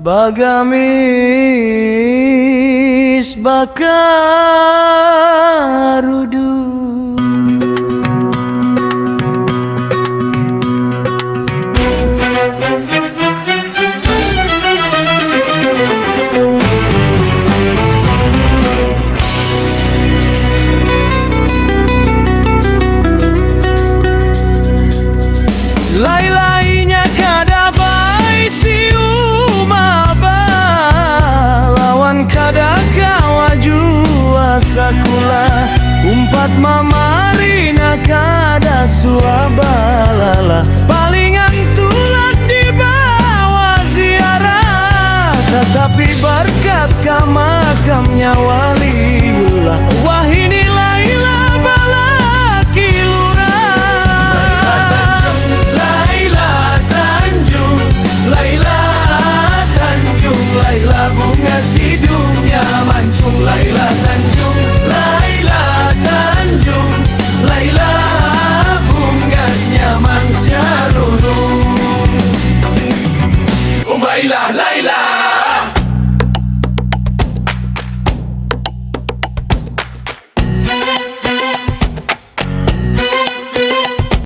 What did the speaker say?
Bagamis bakarudu. Lai-lainya kada bai si umaba, lawan kada kawaju asakula. Umpat mamarina kada suabalala, palingan tulak di bawah ziarah. Tetapi berkat ka makamnya waliullah, wah ini Laila balaki lurah. Laila bunga sidungnya mancung, Laila Tanjung, Laila Tanjung, Laila bungasnya mancarunung. Umbailah Laila.